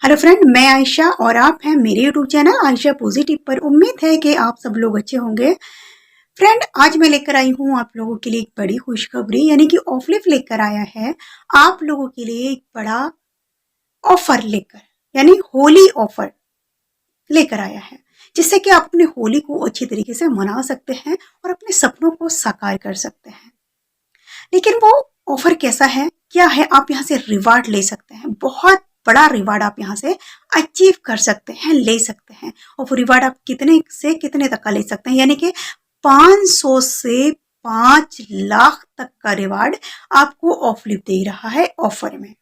Hello friend, मैं आयशा और आप हैं मेरे यूट्यूब चैनल आयशा पॉजिटिव पर। उम्मीद है कि आप सब लोग अच्छे होंगे। फ्रेंड, आज मैं लेकर आई हूँ आप लोगों के लिए एक बड़ी खुशखबरी, यानी कि ऑफलिफ लेकर आया है आप लोगों के लिए एक बड़ा ऑफर लेकर, यानी होली ऑफर लेकर आया है, जिससे कि आप अपनी होली को अच्छी तरीके से मना सकते हैं और अपने सपनों को साकार कर सकते हैं। लेकिन वो ऑफर कैसा है, क्या है? आप यहाँ से रिवार्ड ले सकते हैं, बहुत बड़ा रिवार्ड आप यहाँ से अचीव कर सकते हैं, ले सकते हैं। और वो रिवार्ड आप कितने से कितने तक का ले सकते हैं, यानी कि 500 से 5 लाख तक का रिवार्ड आपको ऑफलिफ दे रहा है ऑफर में।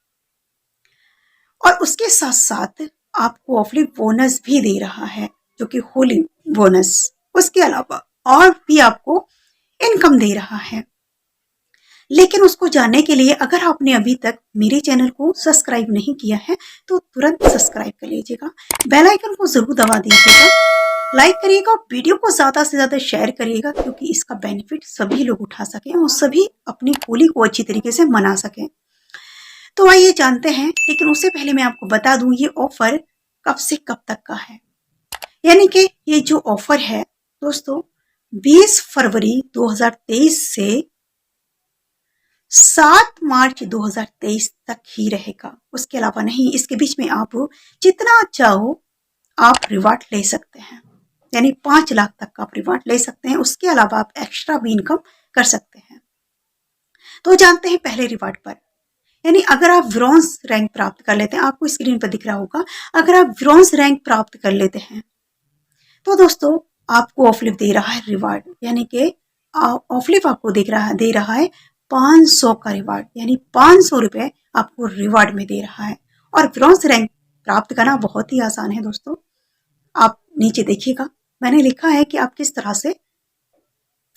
और उसके साथ साथ आपको ऑफलिफ बोनस भी दे रहा है, जो कि होली बोनस। उसके अलावा और भी आपको इनकम दे रहा है। लेकिन उसको जानने के लिए अगर आपने अभी तक मेरे चैनल को सब्सक्राइब नहीं किया है तो तुरंत सब्सक्राइब कर लीजिएगा, बेल आइकन को जरूर दबा दीजिएगा, लाइक करिएगा और वीडियो को ज्यादा से ज्यादा शेयर करिएगा, क्योंकि इसका बेनिफिट सभी लोग उठा सकें और सभी अपनी होली को अच्छी तरीके से मना सकें। तो आइए जानते हैं, लेकिन उससे पहले मैं आपको बता दूं ये ऑफर कब से कब तक का है। यानी कि ये जो ऑफर है दोस्तों, 20 फरवरी 2023 से 7 मार्च 2023 तक ही रहेगा। उसके अलावा नहीं, इसके बीच में आप जितना चाहो आप रिवार्ड ले सकते हैं, यानी 5 लाख तक का आप रिवार्ड ले सकते हैं। उसके अलावा आप एक्स्ट्रा भी इनकम कर सकते हैं। तो जानते हैं पहले रिवार्ड पर, यानी अगर आप ब्रॉन्ज रैंक प्राप्त कर लेते हैं, आपको स्क्रीन पर दिख रहा होगा, अगर आप ब्रॉन्ज रैंक प्राप्त कर लेते हैं तो दोस्तों आपको ऑफलिफ दे रहा है रिवार्ड, यानी कि ऑफलिफ आपको दे रहा है 500 का रिवार्ड, यानी 500 रुपए आपको रिवार्ड में दे रहा है। और ब्रॉन्ज रैंक प्राप्त करना बहुत ही आसान है दोस्तों। आप नीचे देखिएगा, मैंने लिखा है कि आप किस तरह से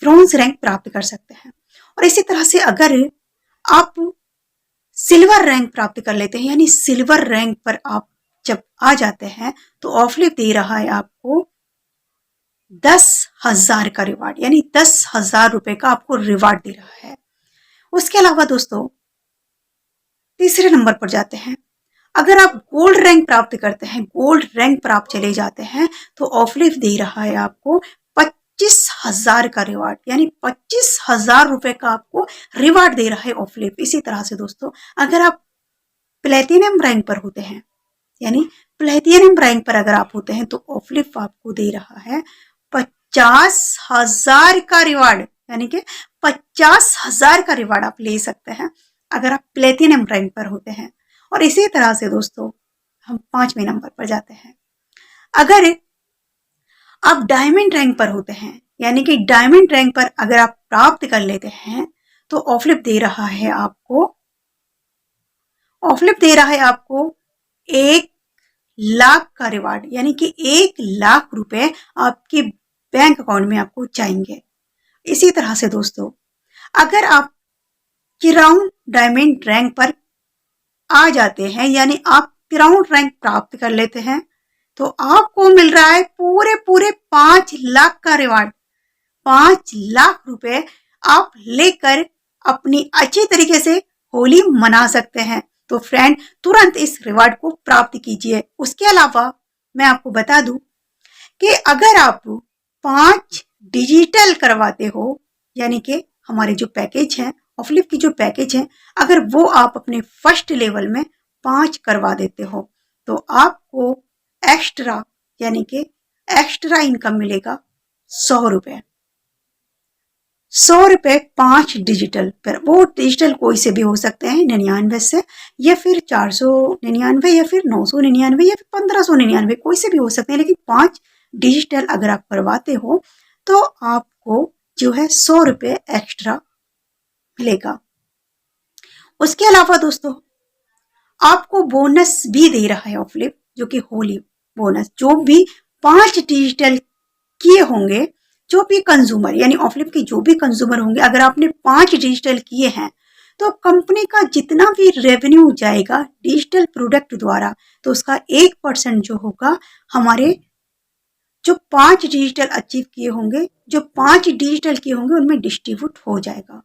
ब्रॉन्ज रैंक प्राप्त कर सकते हैं। और इसी तरह से अगर आप सिल्वर रैंक प्राप्त कर लेते हैं, यानी सिल्वर रैंक पर आप जब आ जाते हैं तो ऑफलिफ दे रहा है आपको 10,000 का रिवार्ड, यानी 10,000 रुपए का आपको रिवार्ड दे रहा है। उसके अलावा दोस्तों तीसरे नंबर पर जाते हैं, अगर आप गोल्ड रैंक प्राप्त करते हैं, गोल्ड रैंक पर आप चले जाते हैं तो ऑफलिफ दे रहा है आपको 25,000 का रिवार्ड, यानी 25,000 रुपए का आपको रिवार्ड दे रहा है ऑफलिफ। इसी तरह से दोस्तों अगर आप प्लेटिनम रैंक पर होते हैं, यानी प्लेटिनम रैंक पर अगर आप होते हैं तो ऑफलिफ आपको दे रहा है 50,000 का रिवार्ड, यानी कि 50,000 का रिवार्ड आप ले सकते हैं अगर आप प्लेटिनम रैंक पर होते हैं। और इसी तरह से दोस्तों हम 5वें नंबर पर जाते हैं, अगर आप डायमंड रैंक पर होते हैं, यानी कि डायमंड रैंक पर अगर आप प्राप्त कर लेते हैं तो ऑफलिफ दे रहा है आपको 1 लाख का रिवार्ड, यानी कि 1 लाख रुपए आपके बैंक अकाउंट में आपको जाएंगे। इसी तरह से दोस्तों अगर आप क्राउन डायमंड रैंक पर आ जाते हैं, यानी आप क्राउन रैंक प्राप्त कर लेते हैं, तो आपको मिल रहा है पूरे पूरे 5 लाख का रिवार्ड। 5 लाख रुपए आप लेकर अपनी अच्छी तरीके से होली मना सकते हैं। तो फ्रेंड तुरंत इस रिवार्ड को प्राप्त कीजिए। उसके अलावा मैं आपको बता दूं कि अगर आप 5 डिजिटल करवाते हो, यानी कि हमारे जो पैकेज हैं ऑफलिफ की जो पैकेज है, अगर वो आप अपने फर्स्ट लेवल में 5 करवा देते हो तो आपको एक्स्ट्रा, यानी कि एक्स्ट्रा इनकम मिलेगा 100 रुपए। 100 रुपए 5 डिजिटल पर। वो डिजिटल कोई से भी हो सकते हैं, 99 से या फिर 499 या फिर 999 या फिर 1599, कोई से भी हो सकते हैं। लेकिन 5 डिजिटल अगर आप करवाते हो तो आपको जो है 100 रुपए एक्स्ट्रा मिलेगा। उसके अलावा दोस्तों आपको बोनस भी दे रहा है ऑफलिफ, जो कि होली बोनस। जो भी 5 डिजिटल किए होंगे, जो भी कंज्यूमर, यानी ऑफलिफ के जो भी कंज्यूमर होंगे, अगर आपने 5 डिजिटल किए हैं तो कंपनी का जितना भी रेवेन्यू जाएगा डिजिटल प्रोडक्ट द्वारा, तो उसका 1% जो होगा हमारे जो 5 डिजिटल अचीव किए होंगे, जो 5 डिजिटल किए होंगे उनमें डिस्ट्रीब्यूट हो जाएगा।